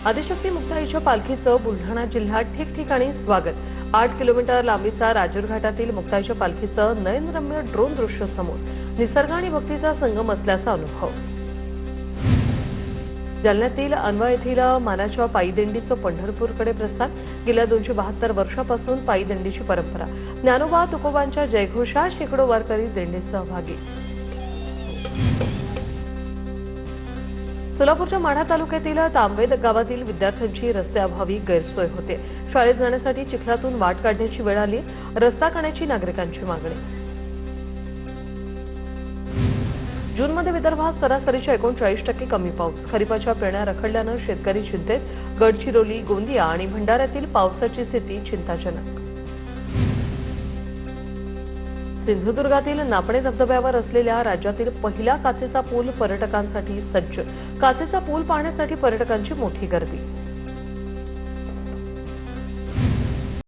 आदिशक्ती मुक्ताईच्या पालखीचं बुलढाणा जिल्ह्यात ठिकठिकाणी स्वागत। 8 किलोमीटर लांबीचा राजूर घाटातील मुक्ताईच्या पालखीचं नयनरम्य ड्रोन दृश्य समोर। निसर्ग आणि भक्तीचा संगम असल्याचा अनुभव। जालन्यातील अनवा येथील मानाच्या पायी दिंडीचं पंढरपूरकडे प्रस्थान। गेल्या 272 वर्षापासून पायी दिंडीची परंपरा। ज्ञानोबा तुकोबांच्या जयघोषात शेकडो वारकरी दिंडीत सहभागी। सोलापूरच्या माढा तालुक्यातील तांबेद गावातील विद्यार्थ्यांची रस्त्याअभावी गैरसोय होते। शाळेत जाण्यासाठी चिखलातून वाट काढण्याची वेळ आली। रस्ता करण्याची नागरिकांची मागणी। जूनमध्ये विदर्भात सरासरीच्या 39% कमी पाऊस। खरीपाच्या पेरण्या रखडल्यानं शेतकरी चिंतेत। गडचिरोली, गोंदिया आणि भंडाऱ्यातील पावसाची स्थिती चिंताजनक। सिंधुदुर्गातील नापणे धबधब्यावर असलेल्या राज्यातील पहिला काचेचा पूल पर्यटकांसाठी सज्ज। काचेचा पूल पाहण्यासाठी पर्यटकांची मोठी गर्दी।